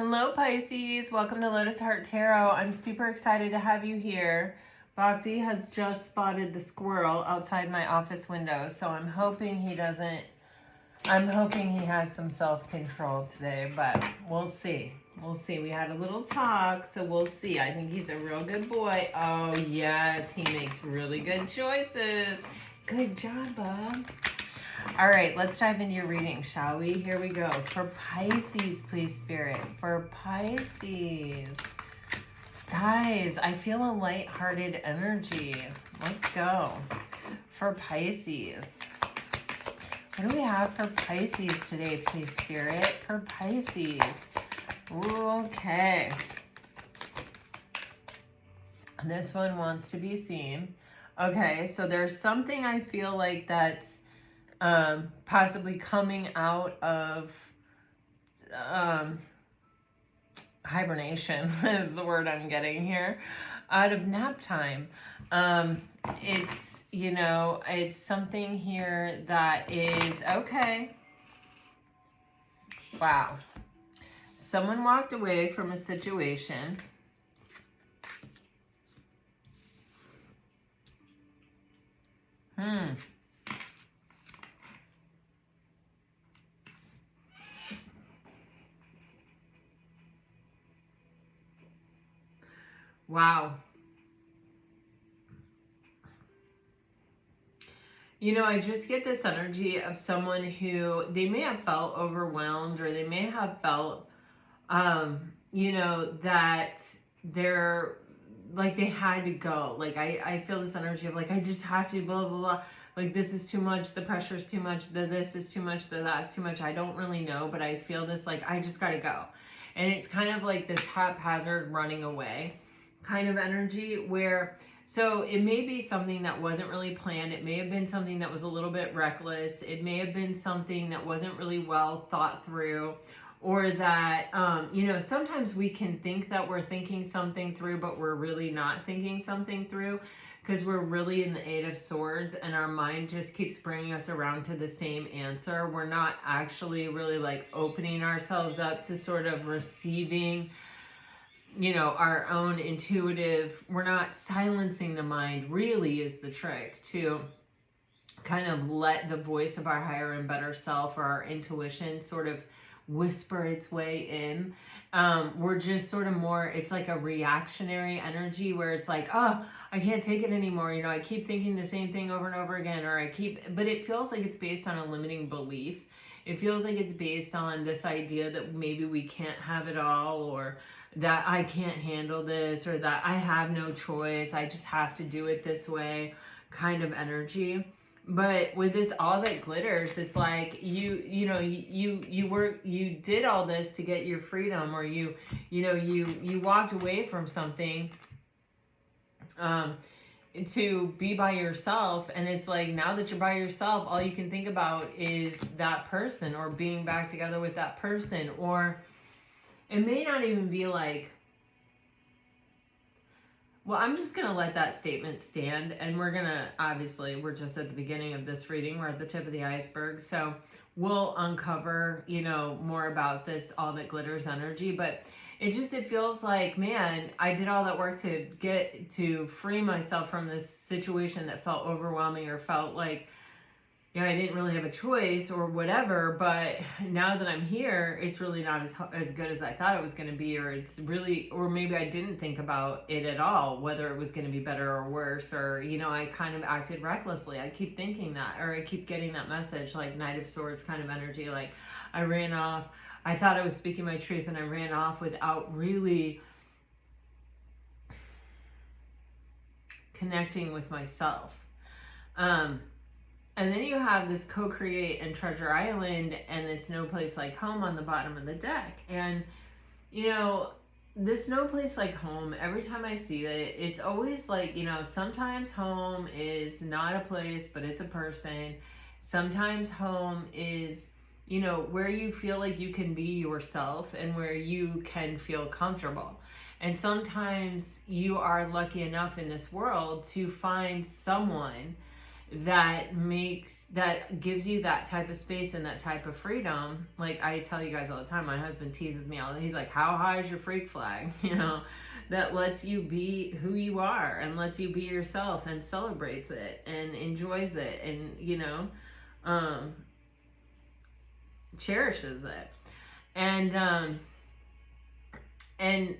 Hello Pisces, welcome to Lotus Heart Tarot. I'm super excited to have you here. Bhakti has just spotted the squirrel outside my office window, so I'm hoping he has some self-control today, but we'll see. We'll see. We had a little talk, so we'll see. I think he's a real good boy. Oh yes, he makes really good choices. Good job, bub. All right, let's dive into your reading, shall we? Here we go. For Pisces, please, Spirit. For Pisces. Guys, I feel a light-hearted energy. Let's go. For Pisces. What do we have for Pisces today, please, Spirit? For Pisces. Okay. This one wants to be seen. Okay, so there's something I feel like that's possibly coming out of hibernation is the word I'm getting here, out of nap time. It's, it's something here that is, okay. Wow. Someone walked away from a situation. Wow. I just get this energy of someone who they may have felt overwhelmed, or they may have felt, that they're like they had to go. Like I feel this energy of like, I just have to blah, blah, blah. Like this is too much. The pressure is too much. This is too much. That's too much. I don't really know, but I feel this like, I just got to go. And it's kind of like this haphazard running away kind of energy where, so it may be something that wasn't really planned. It may have been something that was a little bit reckless. It may have been something that wasn't really well thought through, or that, sometimes we can think that we're thinking something through, but we're really not thinking something through because we're really in the Eight of Swords and our mind just keeps bringing us around to the same answer. We're not actually really like opening ourselves up to sort of receiving our own intuitive, we're not silencing the mind, really is the trick, to kind of let the voice of our higher and better self, or our intuition, sort of whisper its way in. We're just sort of more, it's like a reactionary energy where it's like, oh, I can't take it anymore. I keep thinking the same thing over and over again, or but it feels like it's based on a limiting belief. It feels like it's based on this idea that maybe we can't have it all, or that I can't handle this, or that I have no choice, I just have to do it this way kind of energy. But with this All That Glitters, it's like you did all this to get your freedom, or you walked away from something to be by yourself, and it's like, now that you're by yourself, all you can think about is that person, or being back together with that person. Or it may not even be like, well, I'm just going to let that statement stand, and we're going to, obviously, we're just at the beginning of this reading, we're at the tip of the iceberg, so we'll uncover, more about this All That Glitters energy. But it feels like, man, I did all that work to free myself from this situation that felt overwhelming, or felt like, I didn't really have a choice or whatever. But now that I'm here, it's really not as good as I thought it was going to be, or or maybe I didn't think about it at all, whether it was going to be better or worse, or, I kind of acted recklessly. I keep thinking that, or I keep getting that message, like Knight of Swords kind of energy. Like I ran off. I thought I was speaking my truth, and I ran off without really connecting with myself. And then you have this Co-Create and Treasure Island, and this No Place Like Home on the bottom of the deck. And, this No Place Like Home, every time I see it, it's always like, sometimes home is not a place, but it's a person. Sometimes home is, where you feel like you can be yourself and where you can feel comfortable. And sometimes you are lucky enough in this world to find someone that gives you that type of space and that type of freedom. Like I tell you guys all the time, my husband teases me all, he's like, how high is your freak flag? You know, that lets you be who you are and lets you be yourself and celebrates it and enjoys it and, you know, cherishes it. And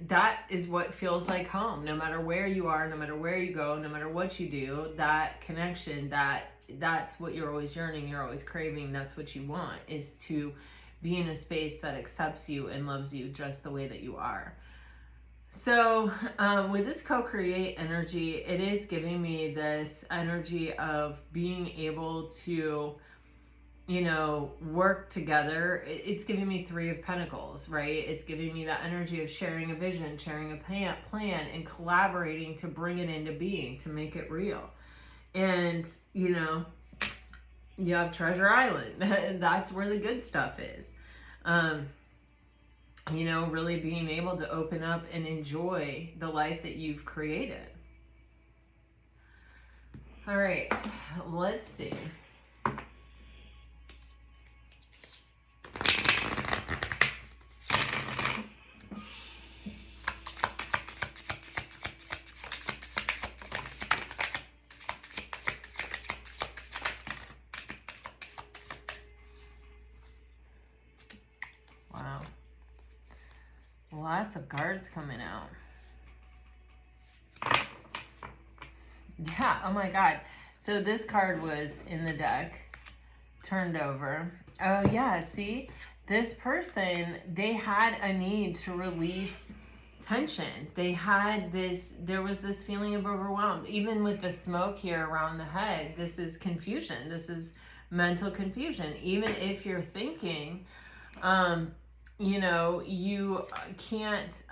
that is what feels like home, no matter where you are, no matter where you go, no matter what you do. That connection, that's what you're always yearning, you're always craving. That's what you want, is to be in a space that accepts you and loves you just the way that you are. So with this co-create energy, it is giving me this energy of being able to, you know, work together. It's giving me 3 of Pentacles, right? It's giving me that energy of sharing a vision, sharing a plan, and collaborating to bring it into being, to make it real. And, you know, you have Treasure Island. That's where the good stuff is. You know, really being able to open up and enjoy the life that you've created. All right, let's see. Wow. Lots of cards coming out. Yeah, oh my God. So this card was in the deck, turned over. Oh yeah, see? This person, they had a need to release tension. They had this, there was this feeling of overwhelmed. Even with the smoke here around the head, this is confusion. This is mental confusion. Even if you're thinking, you know, you can't,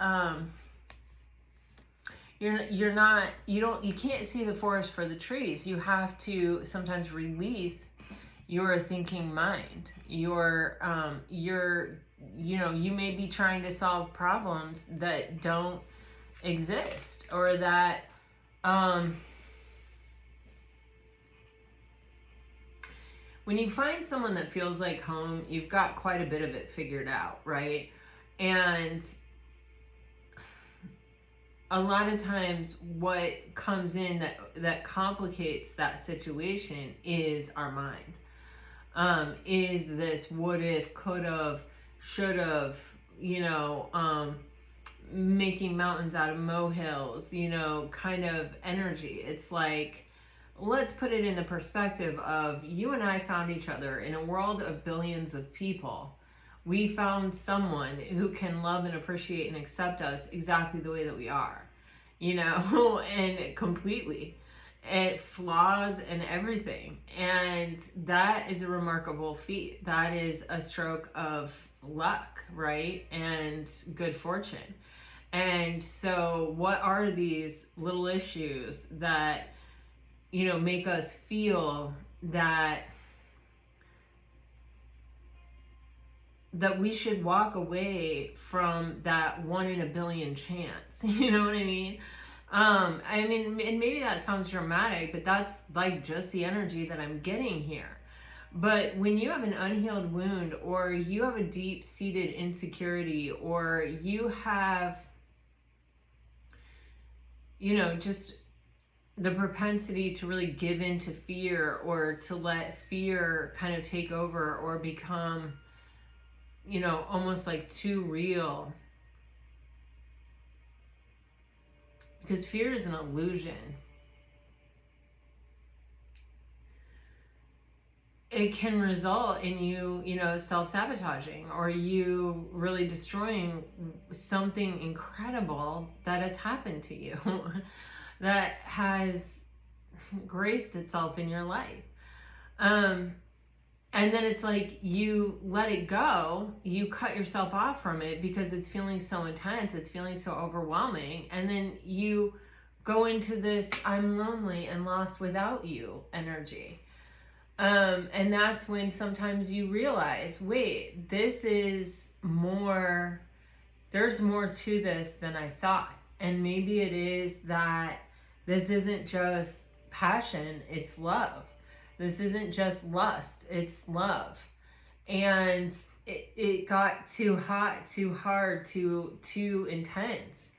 you can't see the forest for the trees. You have to sometimes release your thinking mind. You know, you may be trying to solve problems that don't exist, or that, when you find someone that feels like home, you've got quite a bit of it figured out, right? And a lot of times what comes in that complicates that situation is our mind. Is this what if, could have, should have, you know, making mountains out of molehills, you know, kind of energy. It's like, let's put it in the perspective of you and I found each other in a world of billions of people. We found someone who can love and appreciate and accept us exactly the way that we are, you know, and completely. It flaws and everything. And that is a remarkable feat. That is a stroke of luck, right? And good fortune. And so what are these little issues that, you know, make us feel that we should walk away from that 1 in a billion chance? You know what I mean? I mean, and maybe that sounds dramatic, but that's like just the energy that I'm getting here. But when you have an unhealed wound, or you have a deep-seated insecurity, or you have, you know, just the propensity to really give in to fear, or to let fear kind of take over, or become, you know, almost like too real. Because fear is an illusion. It can result in you, you know, self-sabotaging, or you really destroying something incredible that has happened to you, that has graced itself in your life. And then it's like you let it go, you cut yourself off from it because it's feeling so intense, it's feeling so overwhelming, and then you go into this I'm lonely and lost without you energy. And that's when sometimes you realize, wait, this is more, there's more to this than I thought. And maybe it is that this isn't just passion, it's love. This isn't just lust, it's love. And it got too hot, too hard, too intense.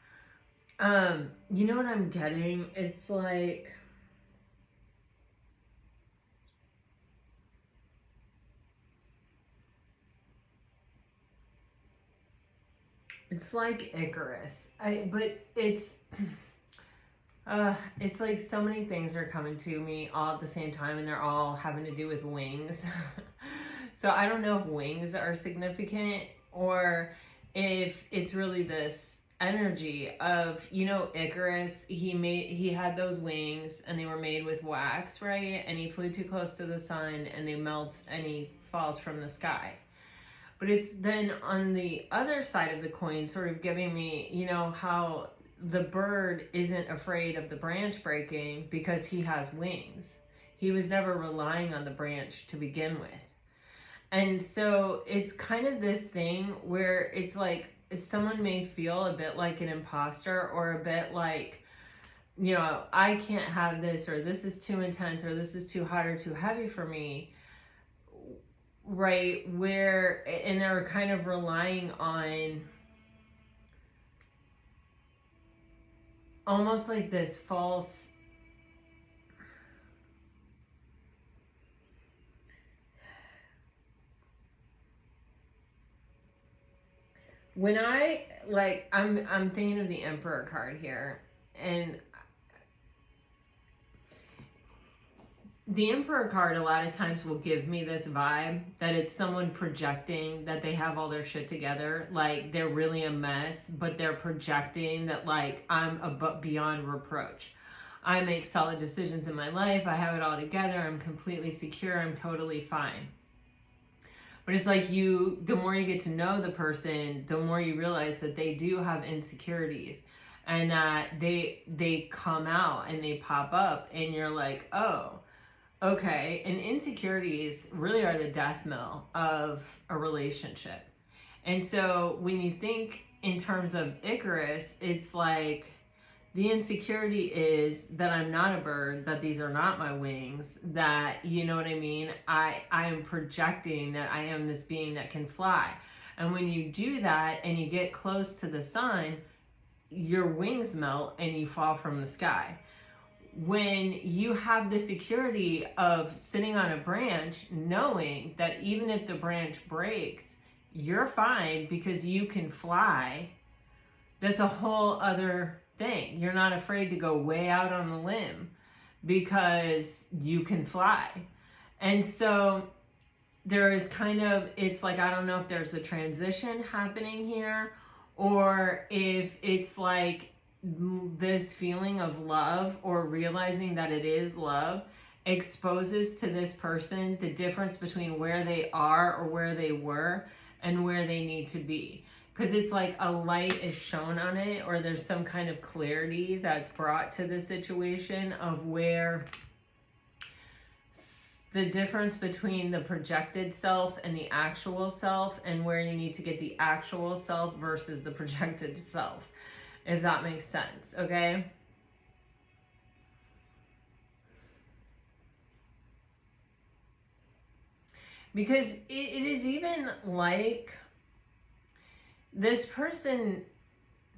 You know what I'm getting? It's like, it's like Icarus. But it's like so many things are coming to me all at the same time, and they're all having to do with wings. So I don't know if wings are significant, or if it's really this energy of, you know, Icarus, he had those wings and they were made with wax, right? And he flew too close to the sun and they melt and he falls from the sky. But it's then on the other side of the coin sort of giving me, you know, how the bird isn't afraid of the branch breaking because he has wings. He was never relying on the branch to begin with. And so it's kind of this thing where it's like someone may feel a bit like an imposter, or a bit like, you know, I can't have this, or this is too intense, or this is too hot or too heavy for me, right? Where, and they're kind of relying on almost like this false, when I like, I'm thinking of the Emperor card here, and the Emperor card a lot of times will give me this vibe that it's someone projecting that they have all their shit together, like they're really a mess, but they're projecting that like I'm beyond reproach. I make solid decisions in my life, I have it all together, I'm completely secure, I'm totally fine. But it's like the more you get to know the person, the more you realize that they do have insecurities, and that they come out and they pop up, and you're like, oh, okay. And insecurities really are the death knell of a relationship. And so when you think in terms of Icarus, it's like, the insecurity is that I'm not a bird, that these are not my wings, that, you know what I mean? I am projecting that I am this being that can fly. And when you do that and you get close to the sun, your wings melt and you fall from the sky. When you have the security of sitting on a branch, knowing that even if the branch breaks, you're fine because you can fly, that's a whole other thing. You're not afraid to go way out on the limb because you can fly. And so there is kind of, it's like, I don't know if there's a transition happening here, or if it's like this feeling of love, or realizing that it is love, exposes to this person the difference between where they are or where they were and where they need to be. Because it's like a light is shown on it, or there's some kind of clarity that's brought to the situation of where the difference between the projected self and the actual self, and where you need to get the actual self versus the projected self, if that makes sense, okay? Because it is even like, this person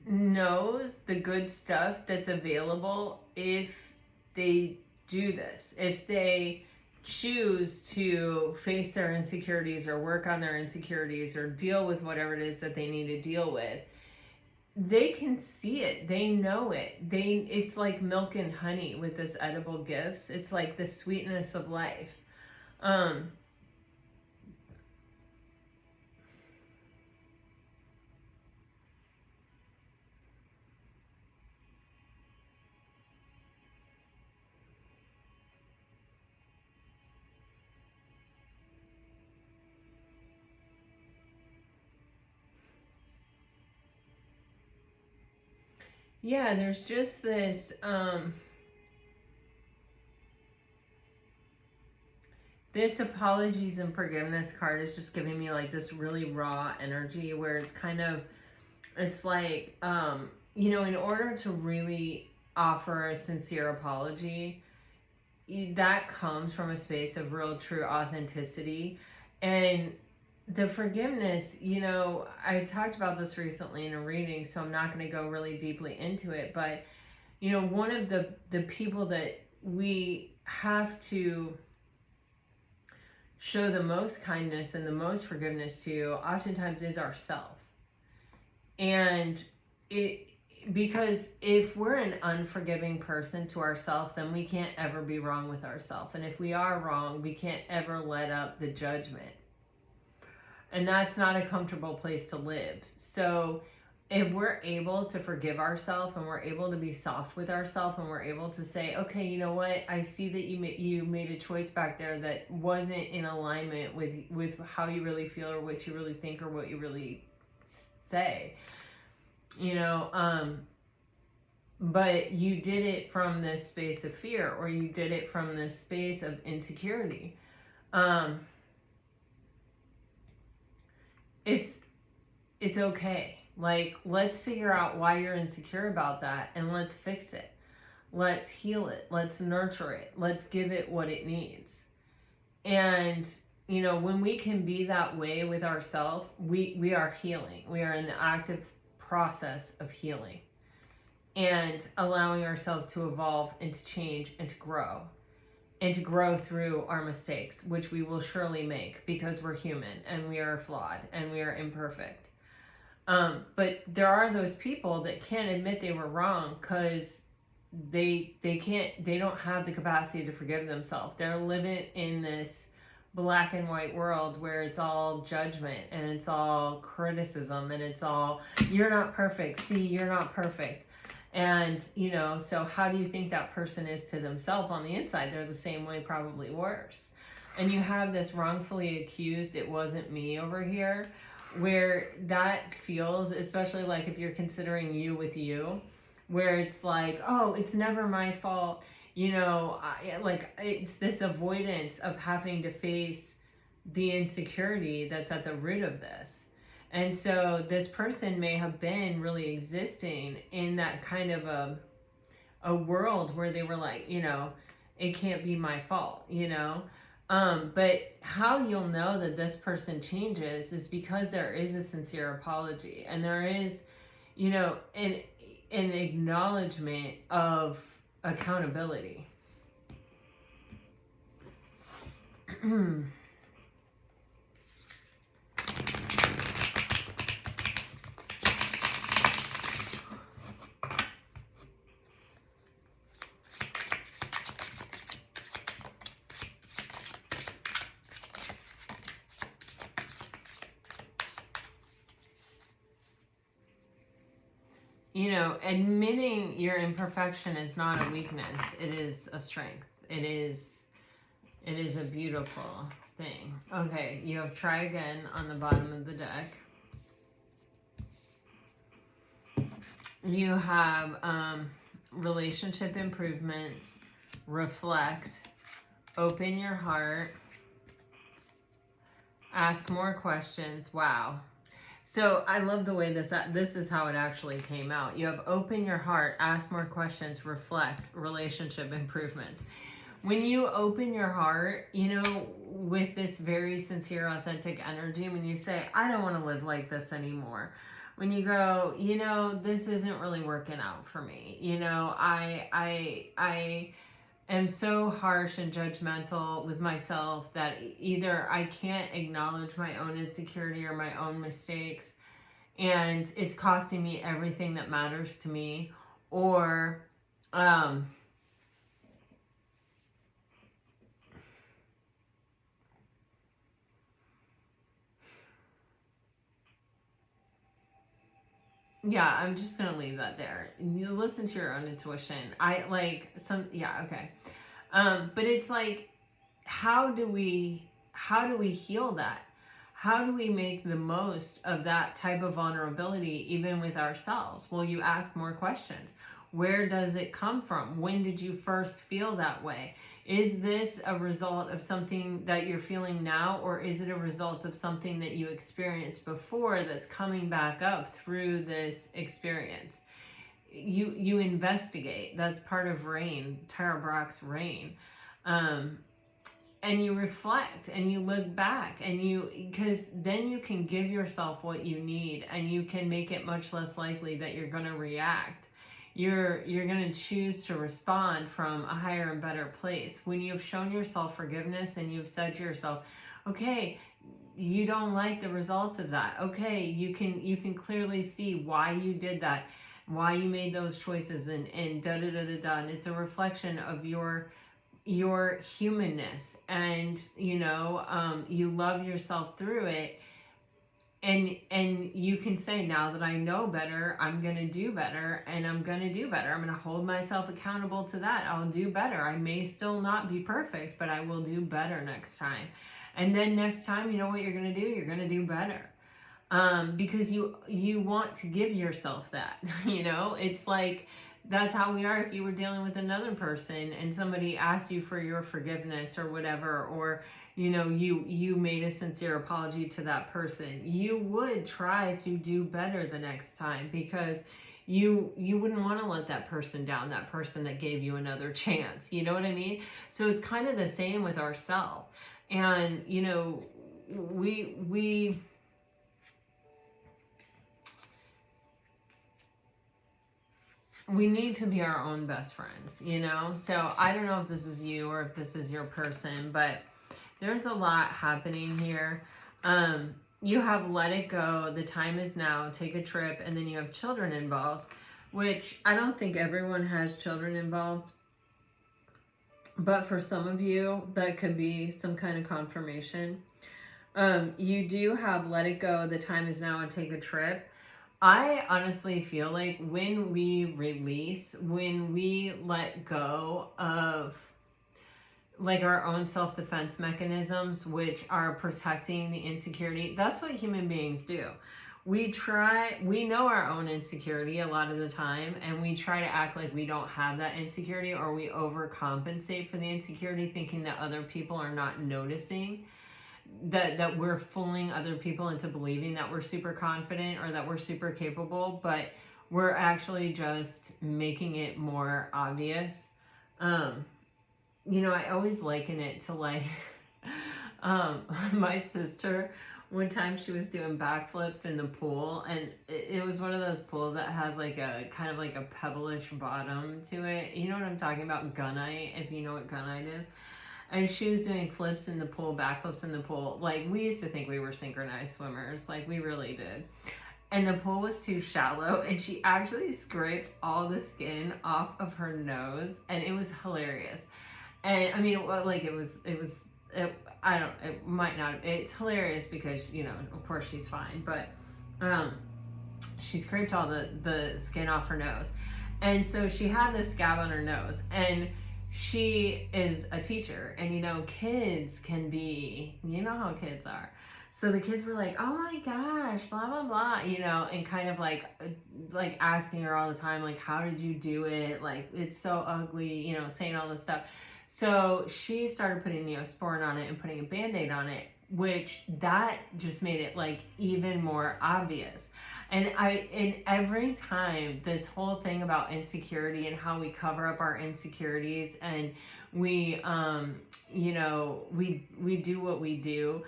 knows the good stuff that's available if they do this. If they choose to face their insecurities, or work on their insecurities, or deal with whatever it is that they need to deal with, they can see it. They know it. It's like milk and honey with this edible gifts. It's like the sweetness of life. Yeah, there's just this this apologies and forgiveness card is just giving me like this really raw energy, where it's kind of, it's like, you know, in order to really offer a sincere apology, that comes from a space of real true authenticity. And the forgiveness, you know, I talked about this recently in a reading, so I'm not going to go really deeply into it, but you know, one of the people that we have to show the most kindness and the most forgiveness to oftentimes is ourself. And it, because if we're an unforgiving person to ourselves, then we can't ever be wrong with ourselves. And if we are wrong, we can't ever let up the judgment. And that's not a comfortable place to live. So if we're able to forgive ourselves and we're able to be soft with ourselves and we're able to say, okay, you know what, I see that you made a choice back there that wasn't in alignment with how you really feel or what you really think or what you really say, you know, but you did it from this space of fear, or you did it from this space of insecurity. It's okay. Like, let's figure out why you're insecure about that and let's fix it. Let's heal it. Let's nurture it. Let's give it what it needs. And, you know, when we can be that way with ourselves, we are healing. We are in the active process of healing and allowing ourselves to evolve and to change and to grow through our mistakes, which we will surely make because we're human and we are flawed and we are imperfect. But there are those people that can't admit they were wrong because they don't have the capacity to forgive themselves. They're living in this black and white world where it's all judgment and it's all criticism and it's all, you're not perfect. See, you're not perfect. And, you know, so how do you think that person is to themselves on the inside? They're the same way, probably worse. And you have this wrongfully accused, it wasn't me over here, where that feels, especially like if you're considering you with you, where it's like, oh, it's never my fault, you know, like it's this avoidance of having to face the insecurity that's at the root of this. And so this person may have been really existing in that kind of a world where they were like, you know, it can't be my fault, you know. But how you'll know that this person changes is because there is a sincere apology and there is, you know, an acknowledgement of accountability. You know, admitting your imperfection is not a weakness. It is a strength. It is a beautiful thing. Okay, you have try again on the bottom of the deck. You have relationship improvements, reflect, open your heart, ask more questions. Wow. So I love the way this is how it actually came out. You have open your heart, ask more questions, reflect, relationship improvements. When you open your heart, you know, with this very sincere, authentic energy, when you say, I don't want to live like this anymore. When you go, you know, this isn't really working out for me. You know, I am so harsh and judgmental with myself that either I can't acknowledge my own insecurity or my own mistakes and it's costing me everything that matters to me, or yeah, I'm just gonna leave that there. You listen to your own intuition. Okay. But it's like, how do we heal that? How do we make the most of that type of vulnerability even with ourselves? Well, you ask more questions. Where does it come from? When did you first feel that way? Is this a result of something that you're feeling now, or is it a result of something that you experienced before that's coming back up through this experience? You investigate. That's part of rain, Tara Brach's rain. And you reflect and you look back, and because then you can give yourself what you need, and you can make it much less likely that you're going to react. You're going to choose to respond from a higher and better place when you've shown yourself forgiveness and you've said to yourself, okay, you don't like the results of that. Okay, you can clearly see why you did that, why you made those choices, and da da da da da. And it's a reflection of your humanness, and you love yourself through it, and you can say, now that I know better, I'm gonna do better, and I'm gonna do better. I'm gonna hold myself accountable to that. I'll do better. I may still not be perfect, but I will do better next time. And then next time, you know what you're gonna do? You're gonna do better. Because you want to give yourself that. It's like, that's how we are. If you were dealing with another person and somebody asked you for your forgiveness or whatever, or you made a sincere apology to that person, you would try to do better the next time, because you wouldn't want to let that person down, that person that gave you another chance. You know what I mean? So it's kind of the same with ourselves. And we need to be our own best friends, So I don't know if this is you or if this is your person, but there's a lot happening here. You have let it go, the time is now, take a trip, and then you have children involved, which I don't think everyone has children involved. But for some of you, that could be some kind of confirmation. You do have let it go, the time is now, and take a trip. I honestly feel like when we release, when we let go of like our own self-defense mechanisms, which are protecting the insecurity, that's what human beings do. We know our own insecurity a lot of the time, and we try to act like we don't have that insecurity, or we overcompensate for the insecurity, thinking that other people are not noticing. That we're fooling other people into believing that we're super confident or that we're super capable, but we're actually just making it more obvious. I always liken it to like my sister. One time she was doing backflips in the pool, and it was one of those pools that has like a kind of like a pebblish bottom to it. You know what I'm talking about? Gunite, if you know what gunite is. And she was doing flips in the pool, backflips in the pool. Like, we used to think we were synchronized swimmers. Like, we really did. And the pool was too shallow, and she actually scraped all the skin off of her nose, and it was hilarious. And I mean, it might not, it's hilarious because, of course she's fine, but she scraped all the skin off her nose. And so she had this scab on her nose, and she is a teacher, and kids can be, how kids are. So the kids were like, oh my gosh, blah, blah, blah, and kind of like asking her all the time, like, how did you do it? Like, it's so ugly, saying all this stuff. So she started putting Neosporin on it and putting a Band-Aid on it, which that just made it like even more obvious. And every time, this whole thing about insecurity and how we cover up our insecurities, and we do what we do,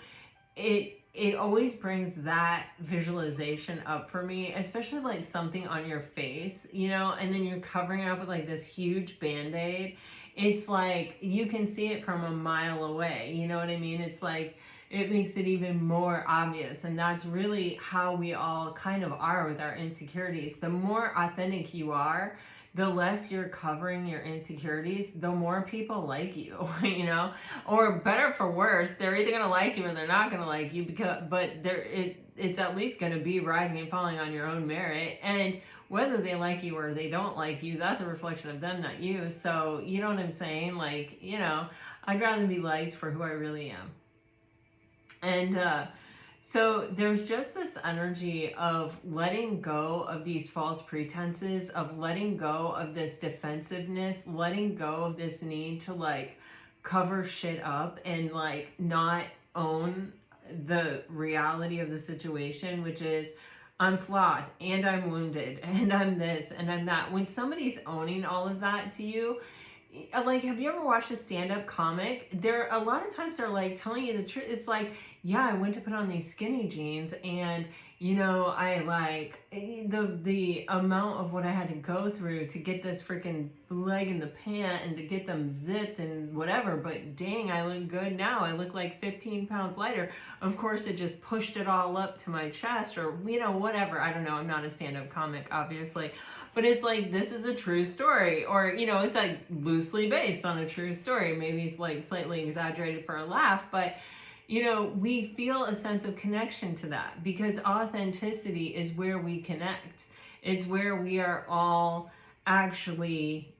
it always brings that visualization up for me, especially like something on your face, and then you're covering it up with like this huge Band-Aid. It's like you can see it from a mile away, you know what I mean? It's like, it makes it even more obvious. And that's really how we all kind of are with our insecurities. The more authentic you are, the less you're covering your insecurities, the more people like you, or better for worse, they're either going to like you or they're not going to like you, but it's at least going to be rising and falling on your own merit. And whether they like you or they don't like you, that's a reflection of them, not you. So, you know what I'm saying? Like, I'd rather be liked for who I really am. And so there's just this energy of letting go of these false pretenses, of letting go of this defensiveness, letting go of this need to like cover shit up and like not own the reality of the situation, which is, I'm flawed and I'm wounded and I'm this and I'm that. When somebody's owning all of that to you, like, have you ever watched a stand-up comic? There, a lot of times they're like telling you the truth. It's like, yeah, I went to put on these skinny jeans, and I like the amount of what I had to go through to get this freaking leg in the pant and to get them zipped and whatever. But dang, I look good now. I look like 15 pounds lighter. Of course, it just pushed it all up to my chest, or whatever. I don't know. I'm not a stand-up comic, obviously. But it's like, this is a true story, or, it's like loosely based on a true story. Maybe it's like slightly exaggerated for a laugh, but, we feel a sense of connection to that, because authenticity is where we connect. It's where we are all actually,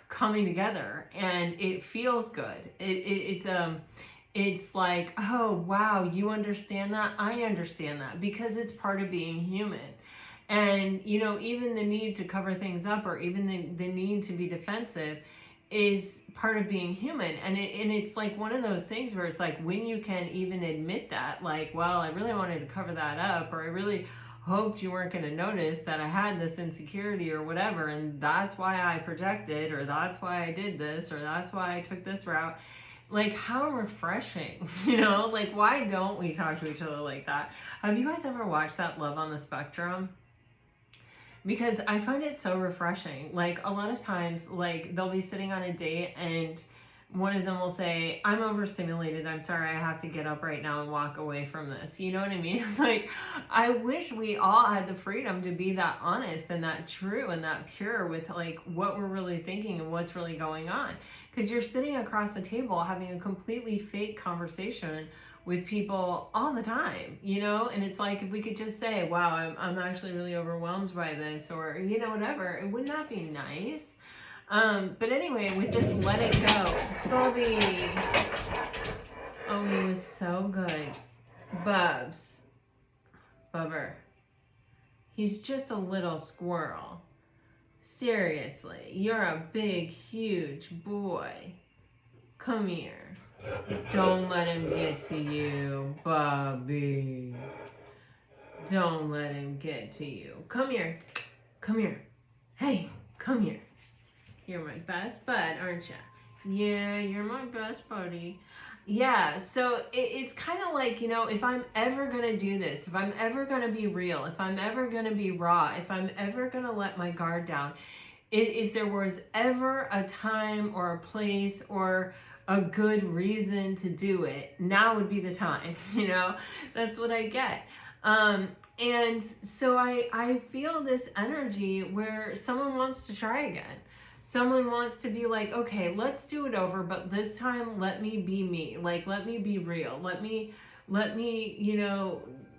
coming together, and it feels good. It's like, oh, wow, you understand that? I understand that, because it's part of being human. And, even the need to cover things up, or even the need to be defensive, is part of being human. And it's like one of those things where it's like, when you can even admit that, like, well, I really wanted to cover that up, or I really hoped you weren't going to notice that I had this insecurity or whatever, and that's why I projected, or that's why I did this, or that's why I took this route. Like, how refreshing, like, why don't we talk to each other like that? Have you guys ever watched that Love on the Spectrum? Because I find it so refreshing. Like, a lot of times, like, they'll be sitting on a date and one of them will say, I'm overstimulated, I'm sorry, I have to get up right now and walk away from this. You know what I mean? It's like, I wish we all had the freedom to be that honest and that true and that pure with, like, what we're really thinking and what's really going on. Because you're sitting across the table having a completely fake conversation with people all the time, and it's like, if we could just say, wow, I'm actually really overwhelmed by this, or, whatever, it would not be nice. But anyway, with this Let It Go, Bobby, oh, he was so good. Bubber, he's just a little squirrel. Seriously, you're a big, huge boy. Come here. Don't let him get to you, Bobby. Don't let him get to you. Come here. Come here. Hey, come here. You're my best bud, aren't you? Yeah, you're my best buddy. Yeah, so it's kind of like, if I'm ever going to do this, if I'm ever going to be real, if I'm ever going to be raw, if I'm ever going to let my guard down, if there was ever a time or a place or a good reason to do it, now would be the time. That's what I get. And so I feel this energy where someone wants to try again. Someone wants to be like, okay, let's do it over, but this time let me be me. Like, let me be real. Let me,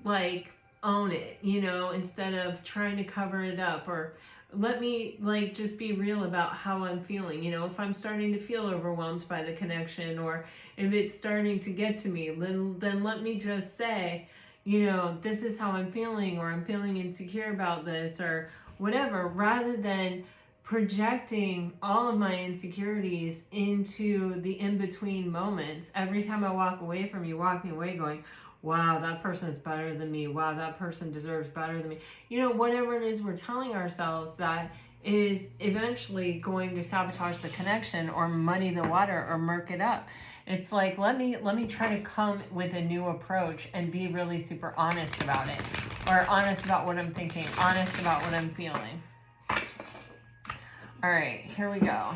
like, own it, instead of trying to cover it up, or let me, like, just be real about how I'm feeling. If I'm starting to feel overwhelmed by the connection, or if it's starting to get to me, then let me just say, this is how I'm feeling, or I'm feeling insecure about this, or whatever, rather than projecting all of my insecurities into the in-between moments. Every time I walk away from you, walking away going, wow, that person is better than me. Wow, that person deserves better than me. Whatever it is we're telling ourselves that is eventually going to sabotage the connection, or muddy the water, or murk it up. It's like, let me try to come with a new approach and be really super honest about it, or honest about what I'm thinking, honest about what I'm feeling. All right, here we go.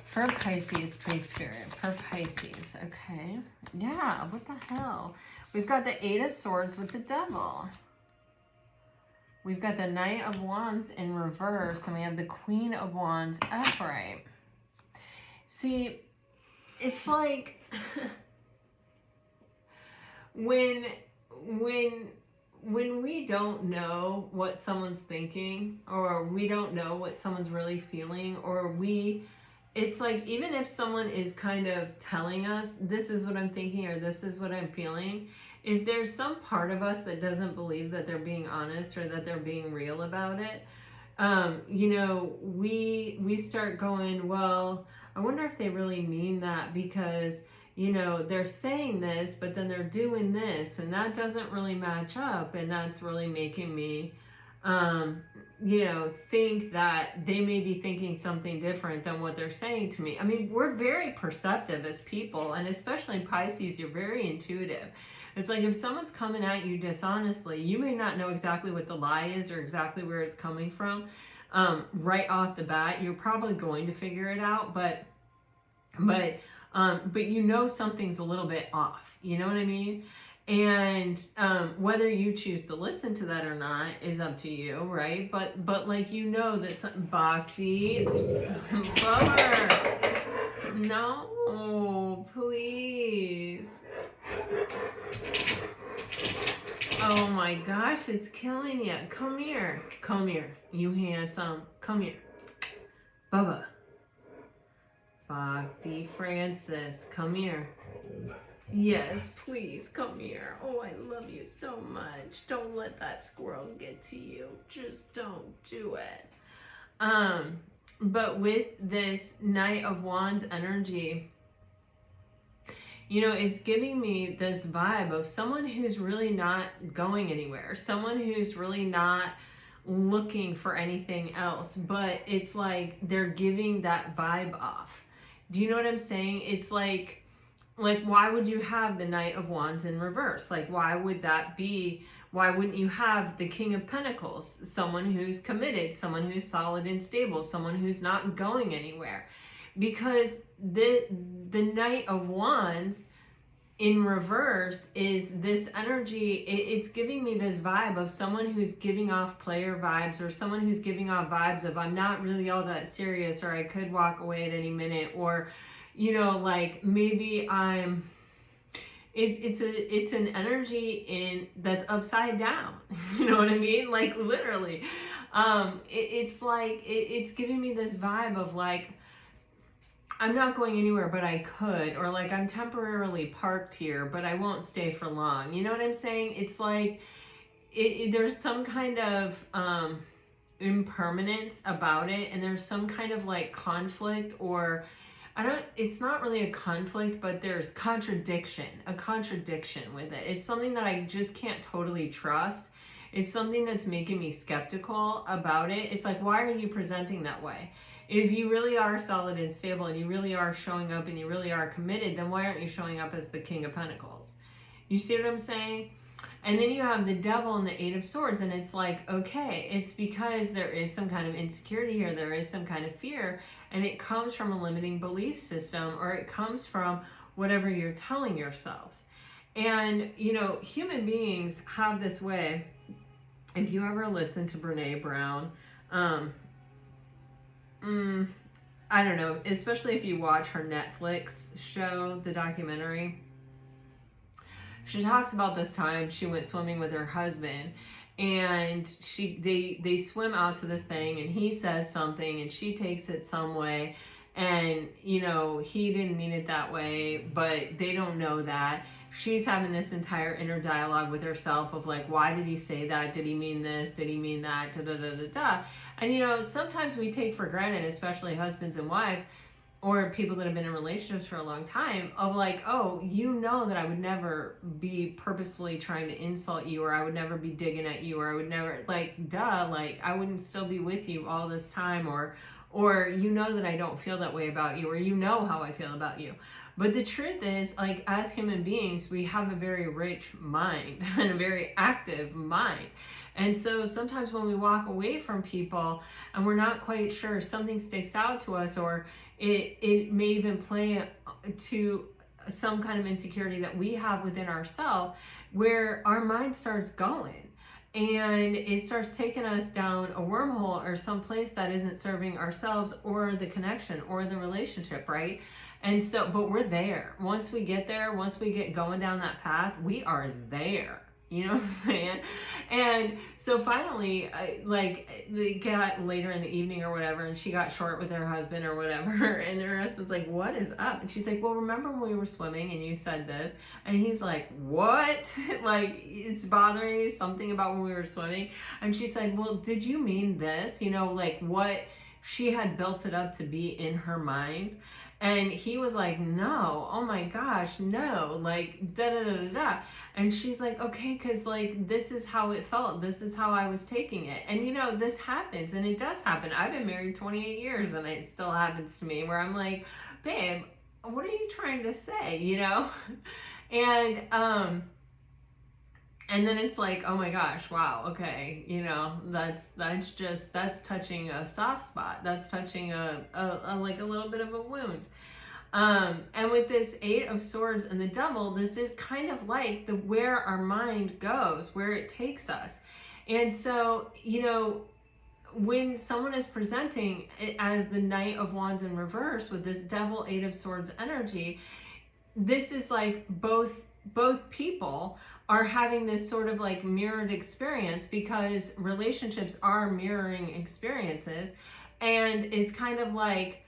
For Pisces, please, Spirit. For Pisces, okay. Yeah, what the hell? We've got the Eight of Swords with the Devil. We've got the Knight of Wands in reverse, and we have the Queen of Wands upright. See, it's like when we don't know what someone's thinking, or we don't know what someone's really feeling, or it's like, even if someone is kind of telling us, this is what I'm thinking, or this is what I'm feeling, if there's some part of us that doesn't believe that they're being honest, or that they're being real about it, we start going, well, I wonder if they really mean that, because they're saying this, but then they're doing this, and that doesn't really match up, and that's really making me you know, think that they may be thinking something different than what they're saying to me. I mean, we're very perceptive as people, and especially in Pisces, you're very intuitive. It's like if someone's coming at you dishonestly, you may not know exactly what the lie is or exactly where it's coming from. Right off the bat, you're probably going to figure it out, but you know something's a little bit off. You know what I mean? And whether you choose to listen to that or not is up to you, right? But like, you know that something, Bhakti, Bummer, no, please. Oh my gosh, it's killing you. Come here, you handsome, come here, Bubba. Bhakti Francis, come here. Yes, please, come here. Oh, I love you so much. Don't let that squirrel get to you. Just don't do it. But with this Knight of Wands energy, you know, it's giving me this vibe of someone who's really not going anywhere. Someone who's really not looking for anything else. But it's like they're giving that vibe off. Do you know what I'm saying? It's like why would you have the Knight of Wands in reverse? Like, why would that be? Why wouldn't you have the King of Pentacles? Someone who's committed, someone who's solid and stable, someone who's not going anywhere. Because the Knight of Wands in reverse is this energy. It's giving me this vibe of someone who's giving off player vibes, or someone who's giving off vibes of I'm not really all that serious, or I could walk away at any minute, or you know, like maybe it's an energy that's upside down. You know what I mean? Like literally. It's like it's giving me this vibe of like I'm not going anywhere, but I could, or like I'm temporarily parked here, but I won't stay for long. You know what I'm saying? It's like there's some kind of impermanence about it, and there's some kind of like conflict, or it's not really a conflict, but there's a contradiction with it. It's something that I just can't totally trust. It's something that's making me skeptical about it. It's like, why are you presenting that way? If you really are solid and stable, and you really are showing up, and you really are committed, then why aren't you showing up as the King of Pentacles? You see what I'm saying? And then you have the Devil and the Eight of Swords, and it's like, okay, it's because there is some kind of insecurity here, there is some kind of fear, and it comes from a limiting belief system, or it comes from whatever you're telling yourself. And, you know, human beings have this way. If you ever listen to Brene Brown, I don't know, especially if you watch her Netflix show, the documentary, she talks about this time she went swimming with her husband, and they swim out to this thing, and he says something, and she takes it some way, and you know, he didn't mean it that way, but they don't know that. She's having this entire inner dialogue with herself of like, why did he say that? Did he mean this? Did he mean that? Da, da, da, da, da. And you know, sometimes we take for granted, especially husbands and wives, or people that have been in relationships for a long time, of like, oh, you know that I would never be purposefully trying to insult you, or I would never be digging at you, or I would never, like, duh, like, I wouldn't still be with you all this time, or you know that I don't feel that way about you, or you know how I feel about you. But the truth is, like, as human beings, we have a very rich mind and a very active mind. And so sometimes when we walk away from people and we're not quite sure, something sticks out to us, or it may even play to some kind of insecurity that we have within ourselves, where our mind starts going and it starts taking us down a wormhole, or some place that isn't serving ourselves or the connection or the relationship, right? And so, but we're there. Once we get there, once we get going down that path, we are there. You know what I'm saying? And so finally, like, they got later in the evening or whatever, and she got short with her husband or whatever, and her husband's like, what is up? And she's like, well, remember when we were swimming and you said this? And he's like, what? Like, it's bothering you, something about when we were swimming? And she said, well, did you mean this? You know, like what she had built it up to be in her mind. And he was like, no, oh my gosh, no, like, da da da da da. And she's like, okay, because like, this is how it felt. This is how I was taking it. And you know, this happens, and it does happen. I've been married 28 years, and it still happens to me where I'm like, babe, what are you trying to say? You know? And then it's like, oh my gosh, wow, okay, you know, that's touching a soft spot. That's touching a like a little bit of a wound. And with this Eight of Swords and the Devil, this is kind of like the where our mind goes, where it takes us. And so, you know, when someone is presenting it as the Knight of Wands in reverse with this Devil, Eight of Swords energy, this is like both people are having this sort of like mirrored experience, because relationships are mirroring experiences. And it's kind of like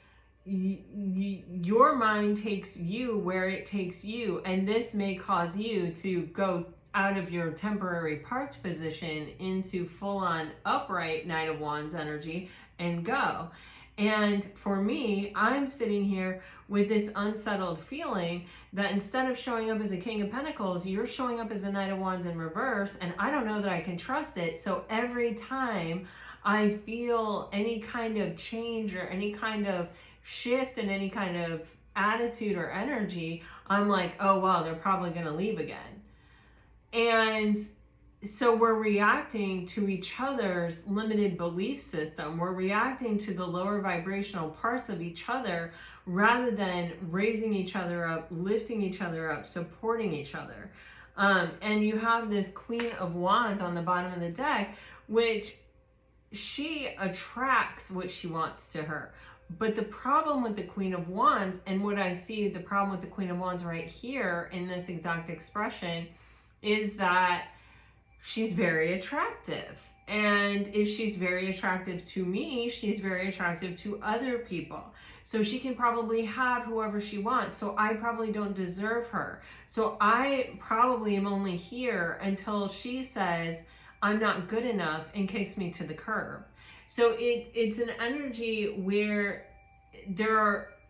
your mind takes you where it takes you, and this may cause you to go out of your temporary parked position into full-on upright Knight of Wands energy and go. And for me, I'm sitting here with this unsettled feeling that instead of showing up as a King of Pentacles, you're showing up as a Knight of Wands in reverse, and I don't know that I can trust it. So every time I feel any kind of change or any kind of shift in any kind of attitude or energy, I'm like, oh, wow, they're probably going to leave again. And so we're reacting to each other's limited belief system. We're reacting to the lower vibrational parts of each other rather than raising each other up, lifting each other up, supporting each other. And you have this Queen of Wands on the bottom of the deck, which she attracts what she wants to her. But the problem with the Queen of Wands, and what I see the problem with the Queen of Wands right here in this exact expression, is that she's very attractive. And if she's very attractive to me, she's very attractive to other people. So she can probably have whoever she wants. So I probably don't deserve her. So I probably am only here until she says I'm not good enough and kicks me to the curb. So it's an energy where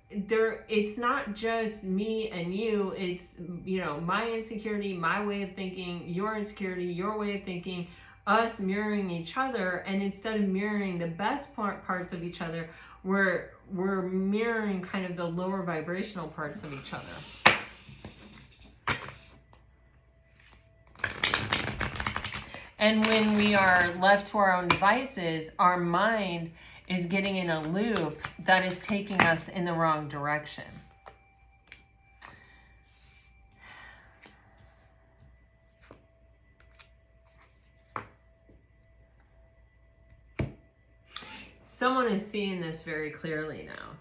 it's not just me and you, it's, you know, my insecurity, my way of thinking, your insecurity, your way of thinking, us mirroring each other. And instead of mirroring the best parts of each other, we're mirroring kind of the lower vibrational parts of each other. And when we are left to our own devices, our mind is getting in a loop that is taking us in the wrong direction. Someone is seeing this very clearly now.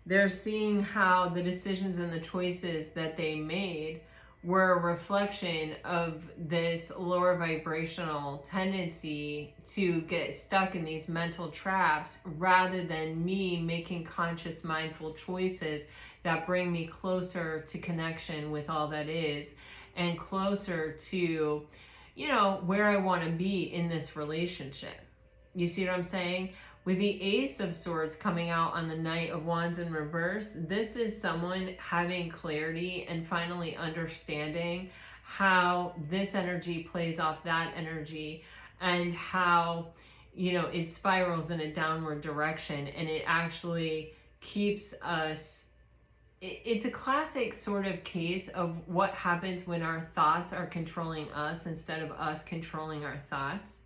They're seeing how the decisions and the choices that they made were a reflection of this lower vibrational tendency to get stuck in these mental traps, rather than me making conscious, mindful choices that bring me closer to connection with all that is, and closer to, you know, where I want to be in this relationship. You see what I'm saying? With the Ace of Swords coming out on the Knight of Wands in reverse, this is someone having clarity and finally understanding how this energy plays off that energy, and how, you know, it spirals in a downward direction, and it actually keeps us. It's a classic sort of case of what happens when our thoughts are controlling us instead of us controlling our thoughts.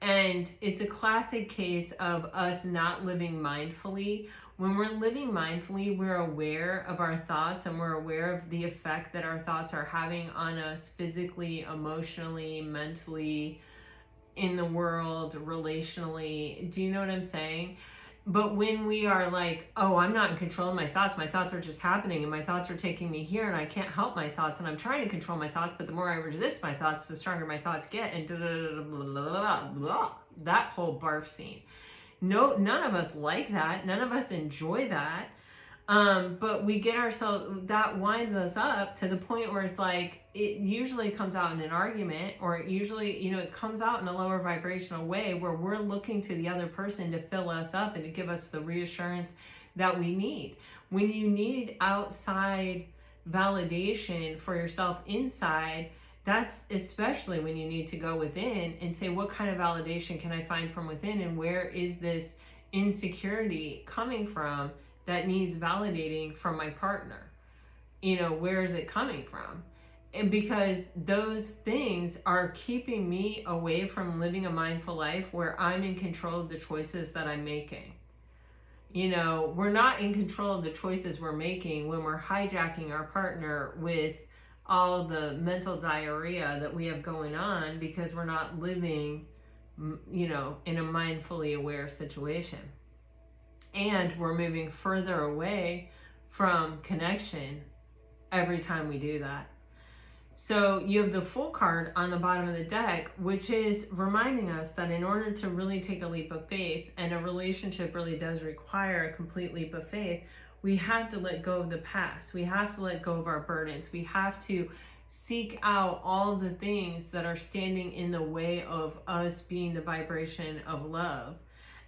And it's a classic case of us not living mindfully. When we're living mindfully, we're aware of our thoughts, and we're aware of the effect that our thoughts are having on us physically, emotionally, mentally, in the world, relationally. Do you know what I'm saying? But when we are like, oh, I'm not in control of my thoughts are just happening, and my thoughts are taking me here, and I can't help my thoughts, and I'm trying to control my thoughts, but the more I resist my thoughts, the stronger my thoughts get, and that whole barf scene. No, none of us like that. None of us enjoy that. But we get ourselves, that winds us up to the point where it's like, it usually comes out in an argument, or it usually, you know, it comes out in a lower vibrational way where we're looking to the other person to fill us up and to give us the reassurance, that we need. When you need outside validation for yourself inside, that's especially when you need to go within and say, what kind of validation can I find from within, and where is this insecurity coming from that needs validating from my partner? You know, where is it coming from? And because those things are keeping me away from living a mindful life where I'm in control of the choices that I'm making. You know, we're not in control of the choices we're making when we're hijacking our partner with all the mental diarrhea that we have going on because we're not living, you know, in a mindfully aware situation. And we're moving further away from connection every time we do that. So you have the Fool card on the bottom of the deck, which is reminding us that in order to really take a leap of faith, and a relationship really does require a complete leap of faith, we have to let go of the past. We have to let go of our burdens. We have to seek out all the things that are standing in the way of us being the vibration of love,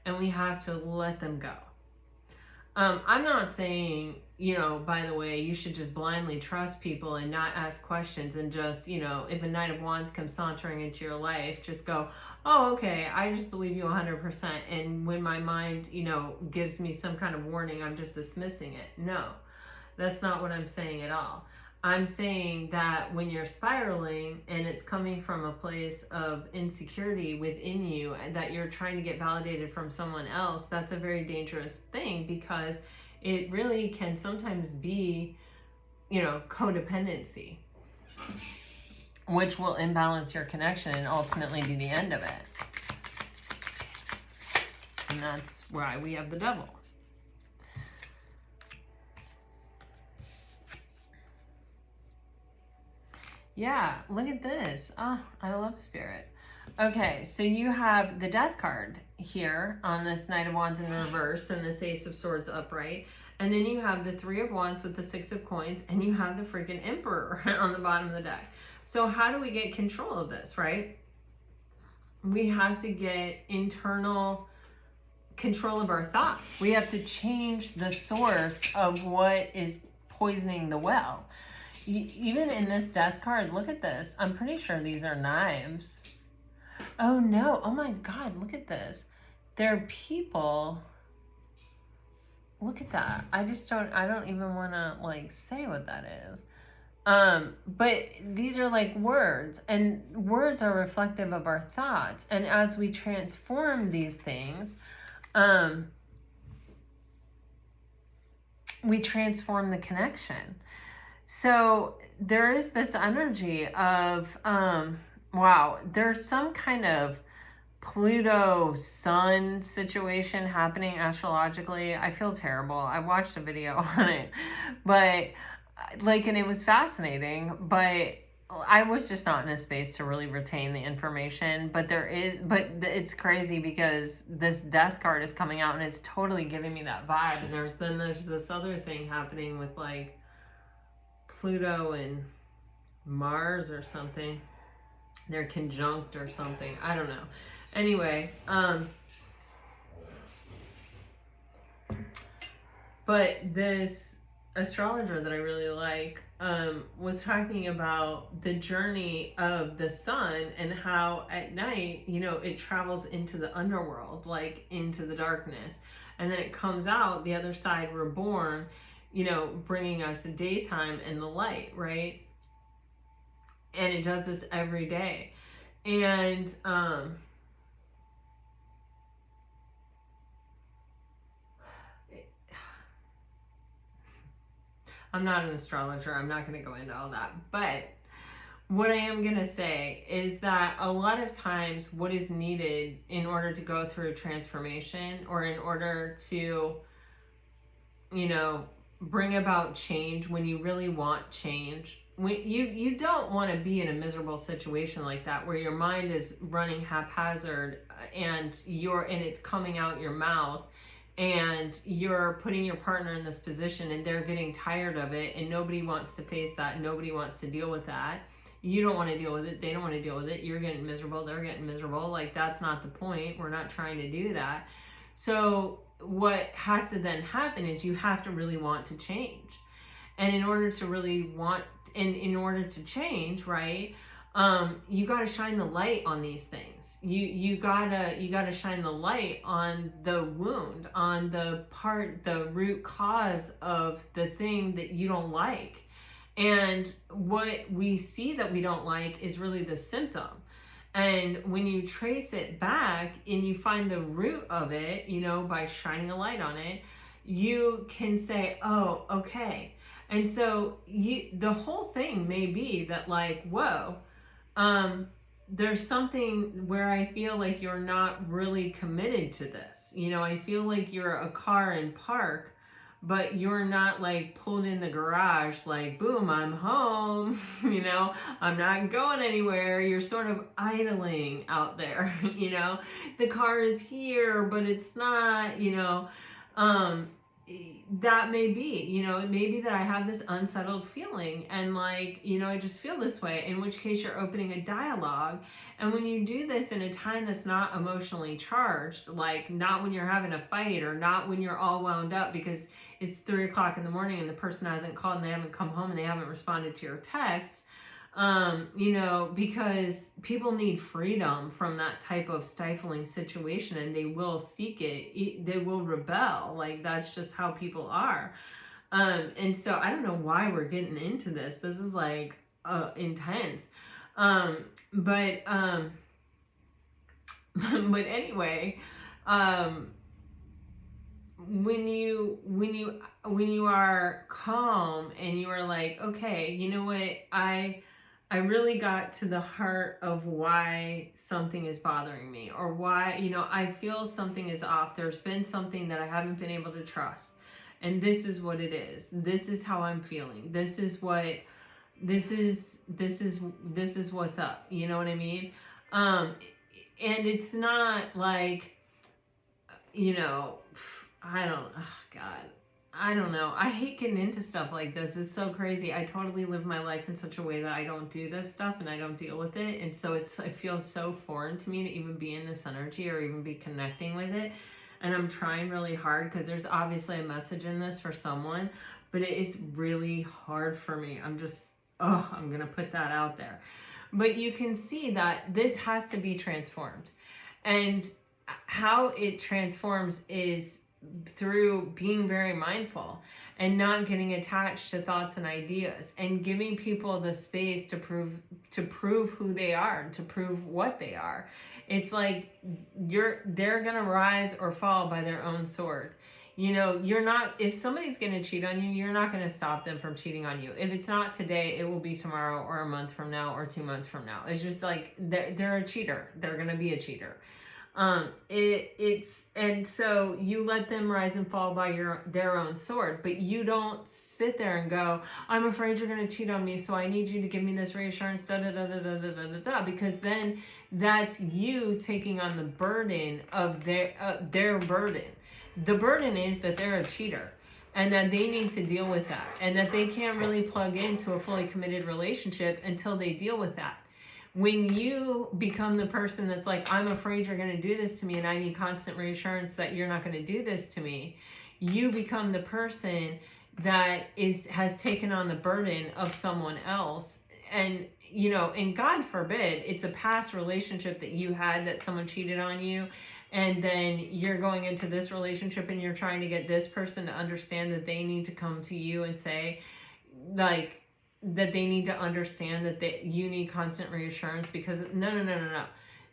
and we have to let them go. I'm not saying, you know, by the way, you should just blindly trust people and not ask questions and just, you know, if a Knight of Wands comes sauntering into your life, just go, oh, okay, I just believe you 100%. And when my mind, you know, gives me some kind of warning, I'm just dismissing it. No, that's not what I'm saying at all. I'm saying that when you're spiraling and it's coming from a place of insecurity within you and that you're trying to get validated from someone else, that's a very dangerous thing, because it really can sometimes be, you know, codependency, which will imbalance your connection and ultimately be the end of it. And that's why we have the Devil. Yeah, look at this. Oh, I love Spirit. Okay, so you have the Death card here on this Knight of Wands in reverse and this Ace of Swords upright. And then you have the Three of Wands with the Six of Coins, and you have the freaking Emperor on the bottom of the deck. So how do we get control of this, right? We have to get internal control of our thoughts. We have to change the source of what is poisoning the well. Even in this Death card, look at this. I'm pretty sure these are knives. Oh no, oh my God, look at this. They're people. Look at that. I don't even want to like say what that is. But these are like words, and words are reflective of our thoughts. And as we transform these things, we transform the connection. So there is this energy of, wow, there's some kind of Pluto sun situation happening astrologically. I feel terrible. I watched a video on it, but like, and it was fascinating, but I was just not in a space to really retain the information. But it's crazy because this Death card is coming out and it's totally giving me that vibe. And there's this other thing happening with like Pluto and Mars or something. They're conjunct or something. I don't know. Anyway, but this astrologer that I really like was talking about the journey of the sun and how at night, you know, it travels into the underworld, like into the darkness, and then it comes out the other side reborn, you know, bringing us a daytime and the light, right? And it does this every day. And I'm not an astrologer. I'm not going to go into all that. But what I am going to say is that a lot of times what is needed in order to go through a transformation, or in order to, you know, bring about change, when you really want change, when you don't want to be in a miserable situation like that where your mind is running haphazard and it's coming out your mouth, and you're putting your partner in this position and they're getting tired of it, and nobody wants to face that, nobody wants to deal with that. You don't want to deal with it, they don't want to deal with it, you're getting miserable, they're getting miserable. Like, that's not the point. We're not trying to do that. So what has to then happen is you have to really want to change. And in order to really want, and in order to change, right, you got to shine the light on these things. You gotta shine the light on the wound, on the root cause of the thing that you don't like. And what we see that we don't like is really the symptom. And when you trace it back and you find the root of it, by shining a light on it, you can say, oh, okay. And so the whole thing may be that, like, whoa, there's something where I feel like you're not really committed to this. I feel like you're a car in park, but you're not like pulled in the garage, like, boom, I'm home, I'm not going anywhere. You're sort of idling out there, the car is here, but it's not, that may be, it may be that I have this unsettled feeling and, like, I just feel this way, in which case you're opening a dialogue. And when you do this in a time that's not emotionally charged, like not when you're having a fight or not when you're all wound up because it's 3 o'clock in the morning and the person hasn't called and they haven't come home and they haven't responded to your texts, because people need freedom from that type of stifling situation and they will seek it. They will rebel. Like, that's just how people are. And so I don't know why we're getting into this. This is like intense. But anyway, when you are calm and you are like, okay, you know what, I really got to the heart of why something is bothering me, or why, I feel something is off. There's been something that I haven't been able to trust. And this is what it is. This is how I'm feeling. This is what's up. You know what I mean? And it's not like, I don't know. I hate getting into stuff like this. It's so crazy. I totally live my life in such a way that I don't do this stuff and I don't deal with it. And so it feels so foreign to me to even be in this energy or even be connecting with it. And I'm trying really hard because there's obviously a message in this for someone, but it is really hard for me. I'm going to put that out there. But you can see that this has to be transformed. And how it transforms is through being very mindful and not getting attached to thoughts and ideas, and giving people the space to prove who they are, to prove what they are. It's like they're gonna rise or fall by their own sword. You're not, if somebody's gonna cheat on you, you're not gonna stop them from cheating on you. If it's not today, it will be tomorrow or a month from now or 2 months from now. It's just like they're a cheater. They're gonna be a cheater. And so you let them rise and fall by their own sword, but you don't sit there and go, I'm afraid you're going to cheat on me, so I need you to give me this reassurance, because then that's you taking on the burden of their burden. The burden is that they're a cheater and that they need to deal with that, and that they can't really plug into a fully committed relationship until they deal with that. When you become the person that's like, I'm afraid you're going to do this to me and I need constant reassurance that you're not going to do this to me, you become the person that has taken on the burden of someone else. And, and God forbid, it's a past relationship that you had that someone cheated on you. And then you're going into this relationship and you're trying to get this person to understand that they need to come to you and say, like, that they need to understand that you need constant reassurance, because no.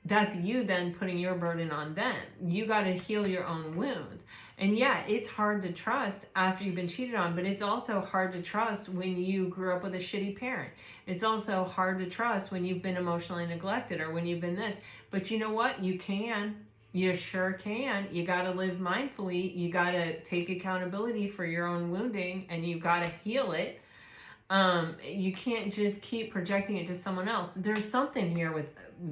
That's you then putting your burden on them. You got to heal your own wound. And yeah, it's hard to trust after you've been cheated on, but it's also hard to trust when you grew up with a shitty parent. It's also hard to trust when you've been emotionally neglected or when you've been this. But you know what? You can. You sure can. You got to live mindfully. You got to take accountability for your own wounding, and you got to heal it. You can't just keep projecting it to someone else. There's something here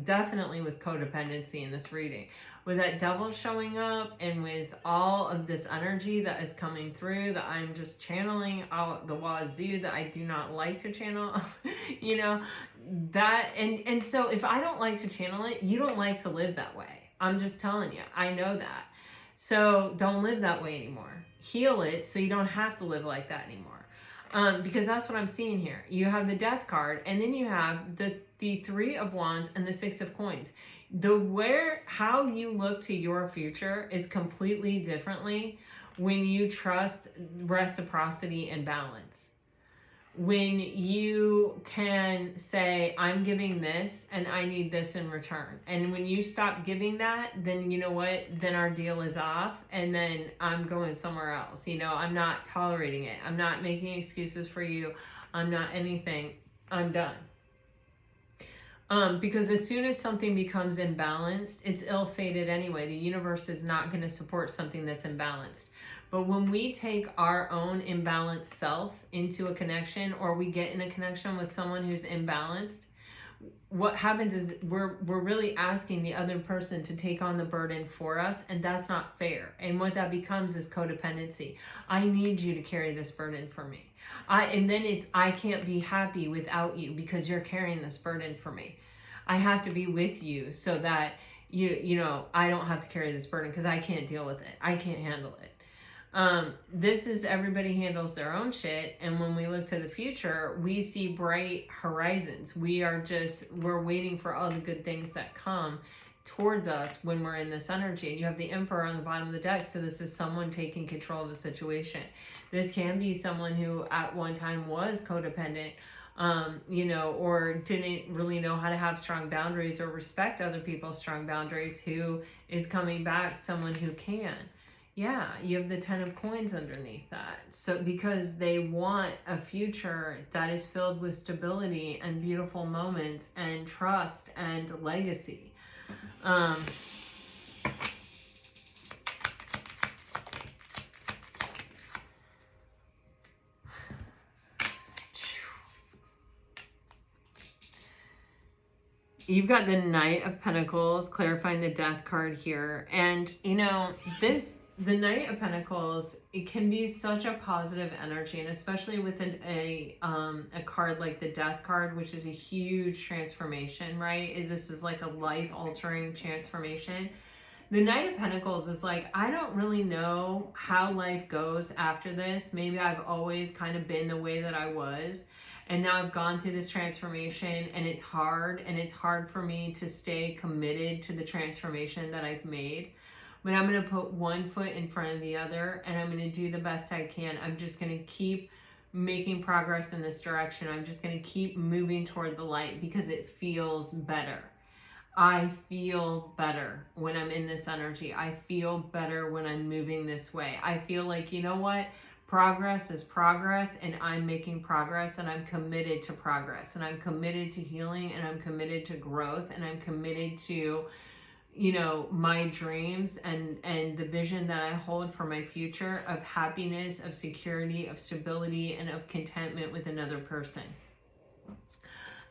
definitely with codependency in this reading, with that devil showing up and with all of this energy that is coming through that I'm just channeling out the wazoo that I do not like to channel, that, and so if I don't like to channel it, you don't like to live that way. I'm just telling you, I know that. So don't live that way anymore. Heal it so you don't have to live like that anymore. Because that's what I'm seeing here. You have the Death card, and then you have the Three of Wands and the Six of Coins. How you look to your future is completely differently when you trust reciprocity and balance. When you can say, I'm giving this and I need this in return. And when you stop giving that, then you know what? Then our deal is off, and then I'm going somewhere else. I'm not tolerating it. I'm not making excuses for you. I'm not anything. I'm done. Because as soon as something becomes imbalanced, it's ill-fated anyway. The universe is not going to support something that's imbalanced. But when we take our own imbalanced self into a connection, or we get in a connection with someone who's imbalanced, what happens is we're really asking the other person to take on the burden for us, and that's not fair. And what that becomes is codependency. I need you to carry this burden for me. And then it's, I can't be happy without you because you're carrying this burden for me. I have to be with you so that I don't have to carry this burden because I can't deal with it. I can't handle it. This is everybody handles their own shit. And when we look to the future, we see bright horizons. We're waiting for all the good things that come towards us when we're in this energy. And you have the Emperor on the bottom of the deck. So this is someone taking control of the situation. This can be someone who at one time was codependent, or didn't really know how to have strong boundaries or respect other people's strong boundaries, who is coming back, someone who can. Yeah, you have the Ten of Coins underneath that. So because they want a future that is filled with stability and beautiful moments and trust and legacy. You've got the Knight of Pentacles, clarifying the Death card here. And, the Knight of Pentacles, it can be such a positive energy, and especially with a card like the Death card, which is a huge transformation, right? This is like a life-altering transformation. The Knight of Pentacles is like, I don't really know how life goes after this. Maybe I've always kind of been the way that I was. And now I've gone through this transformation, and it's hard for me to stay committed to the transformation that I've made. But I'm going to put one foot in front of the other, and I'm going to do the best I can. I'm just going to keep making progress in this direction. I'm just going to keep moving toward the light because it feels better. I feel better when I'm in this energy. I feel better when I'm moving this way. I feel like, you know what? Progress is progress, and I'm making progress, and I'm committed to progress, and I'm committed to healing, and I'm committed to growth, and I'm committed to, my dreams and the vision that I hold for my future of happiness, of security, of stability, and of contentment with another person.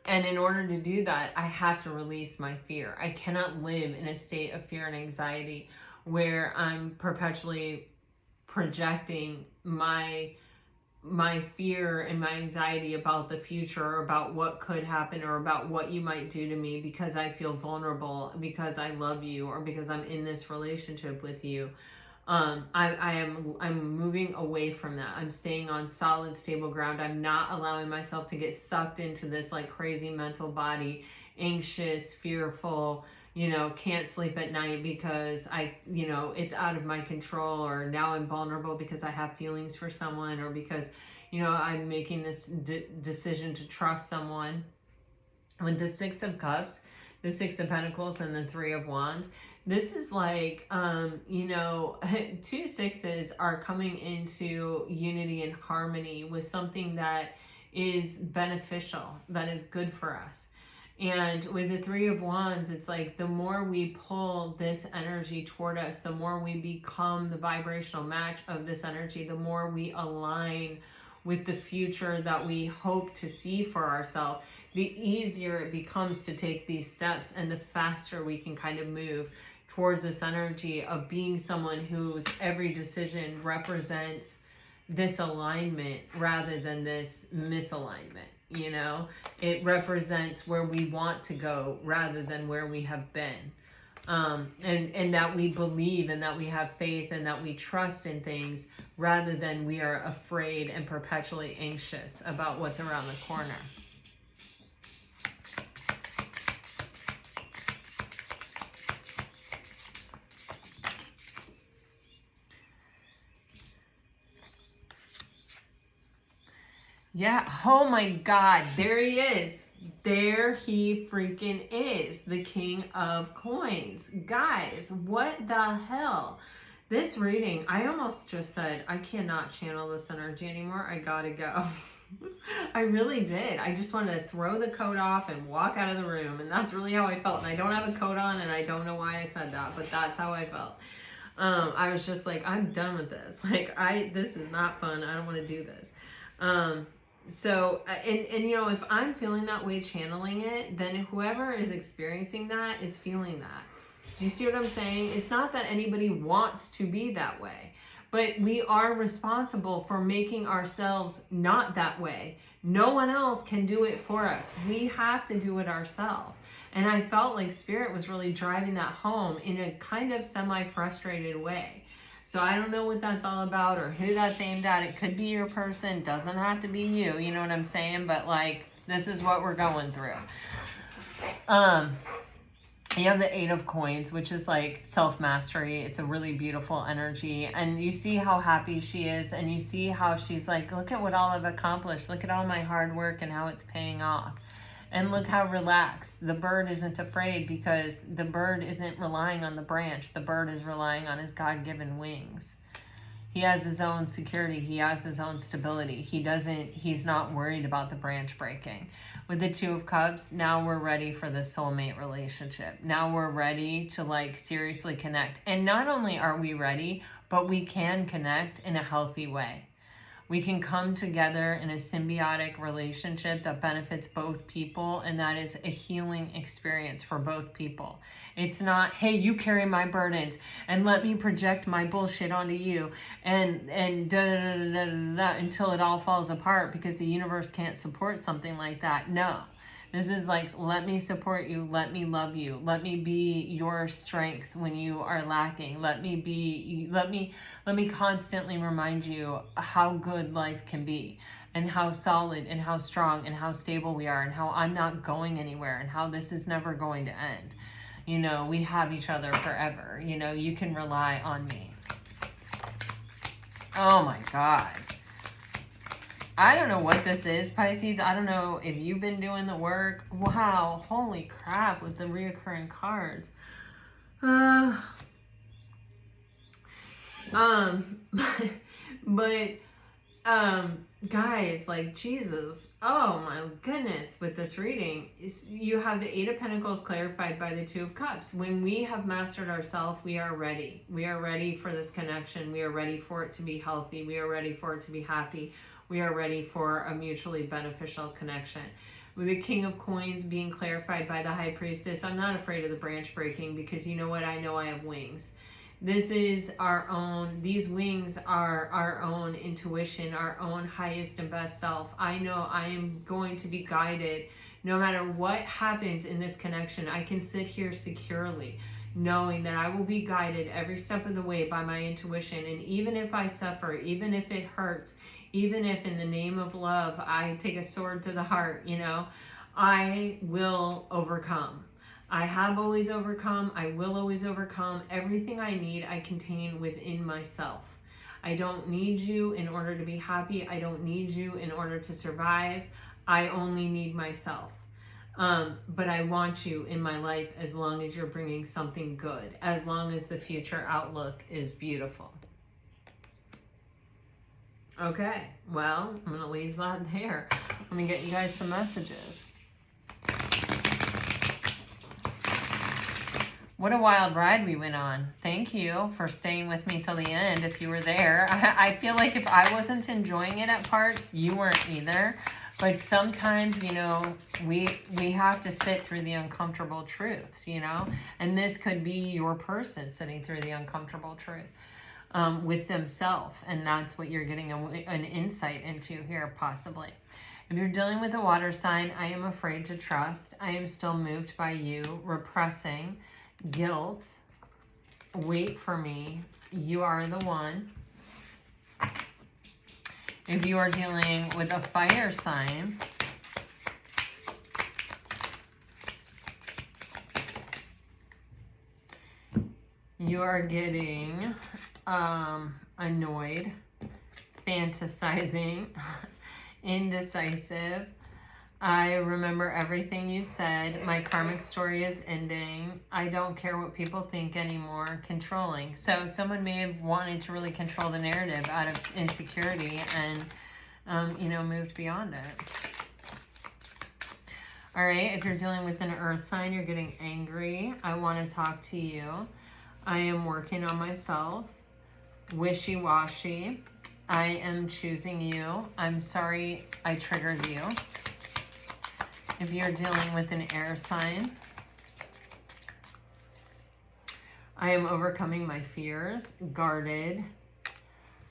And in order to do that, I have to release my fear. I cannot live in a state of fear and anxiety where I'm perpetually projecting my fear and my anxiety about the future, or about what could happen, or about what you might do to me because I feel vulnerable, because I love you, or because I'm in this relationship with you. I'm moving away from that. I'm staying on solid, stable ground. I'm not allowing myself to get sucked into this like crazy mental body, anxious, fearful, can't sleep at night because it's out of my control, or now I'm vulnerable because I have feelings for someone, or because, I'm making this decision to trust someone. With the Six of Cups, the Six of Pentacles, and the Three of Wands, this is like, two sixes are coming into unity and harmony with something that is beneficial, that is good for us. And with the Three of Wands, it's like the more we pull this energy toward us, the more we become the vibrational match of this energy, the more we align with the future that we hope to see for ourselves, the easier it becomes to take these steps, and the faster we can kind of move towards this energy of being someone whose every decision represents this alignment rather than this misalignment. It represents where we want to go rather than where we have been. And that we believe and that we have faith and that we trust in things rather than we are afraid and perpetually anxious about what's around the corner. Yeah. Oh my God. There he is. There he freaking is. The King of Coins. Guys, what the hell? This reading, I almost just said, I cannot channel this energy anymore. I gotta go. I really did. I just wanted to throw the coat off and walk out of the room. And that's really how I felt. And I don't have a coat on and I don't know why I said that, but that's how I felt. I was just like, I'm done with this. Like, this is not fun. I don't want to do this. So, and you know, if I'm feeling that way channeling it, then whoever is experiencing that is feeling that. Do you see what I'm saying? It's not that anybody wants to be that way, but we are responsible for making ourselves not that way. No one else can do it for us. We have to do it ourselves. And I felt like Spirit was really driving that home in a kind of semi-frustrated way. So I don't know what that's all about or who that's aimed at. It could be your person. Doesn't have to be you. You know what I'm saying? But like, this is what we're going through. You have the 8 of Coins, which is like self-mastery. It's a really beautiful energy. And you see how happy she is. And you see how she's like, look at what all I've accomplished. Look at all my hard work and how it's paying off. And look how relaxed. The bird isn't afraid because the bird isn't relying on the branch. The bird is relying on his God-given wings. He has his own security. He has his own stability. He's not worried about the branch breaking. With the 2 of Cups, now we're ready for the soulmate relationship. Now we're ready to like seriously connect. And not only are we ready, but we can connect in a healthy way. We can come together in a symbiotic relationship that benefits both people, and that is a healing experience for both people. It's not, hey, you carry my burdens and let me project my bullshit onto you and da da da da da da until it all falls apart because the universe can't support something like that. No. This is like, let me support you. Let me love you. Let me be your strength when you are lacking. Let me constantly remind you how good life can be and how solid and how strong and how stable we are and how I'm not going anywhere and how this is never going to end. You know, we have each other forever. You know, you can rely on me. Oh my God. I don't know what this is, Pisces. I don't know if you've been doing the work. Wow, holy crap with the reoccurring cards. Guys, like Jesus, oh my goodness, with this reading, you have the 8 of Pentacles clarified by the 2 of Cups. When we have mastered ourselves, we are ready. We are ready for this connection. We are ready for it to be healthy. We are ready for it to be happy. We are ready for a mutually beneficial connection. With the King of Coins being clarified by the High Priestess, I'm not afraid of the branch breaking because you know what? I know I have wings. This is our own, these wings are our own intuition, our own highest and best self. I know I am going to be guided no matter what happens in this connection. I can sit here securely knowing that I will be guided every step of the way by my intuition. And even if I suffer, even if it hurts, even if in the name of love, I take a sword to the heart, you know, I will overcome. I have always overcome. I will always overcome. Everything I need, I contain within myself. I don't need you in order to be happy. I don't need you in order to survive. I only need myself. But I want you in my life as long as you're bringing something good, as long as the future outlook is beautiful. Okay, well, I'm going to leave that there. Let me get you guys some messages. What a wild ride we went on. Thank you for staying with me till the end if you were there. I feel like if I wasn't enjoying it at parts, you weren't either. But sometimes, you know, we have to sit through the uncomfortable truths, you know? And this could be your person sitting through the uncomfortable truth. With themselves, and that's what you're getting an insight into here, possibly. If you're dealing with a water sign, I am afraid to trust. I am still moved by you, repressing guilt, wait for me, you are the one. If you are dealing with a fire sign, you are getting annoyed, fantasizing, indecisive. I remember everything you said. My karmic story is ending. I don't care what people think anymore. Controlling. So someone may have wanted to really control the narrative out of insecurity and, you know, moved beyond it. All right, if you're dealing with an earth sign, you're getting angry. I want to talk to you. I am working on myself. Wishy-washy. I am choosing you. I'm sorry I triggered you. If you're dealing with an air sign, I am overcoming my fears, guarded.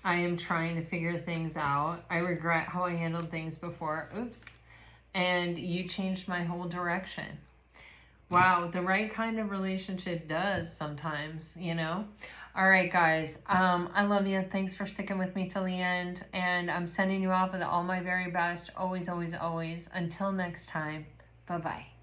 I am trying to figure things out. I regret how I handled things before. Oops. And you changed my whole direction. Wow, the right kind of relationship does sometimes, you know? All right, guys, I love you. Thanks for sticking with me till the end. And I'm sending you off with all my very best. Always, always, always. Until next time, bye-bye.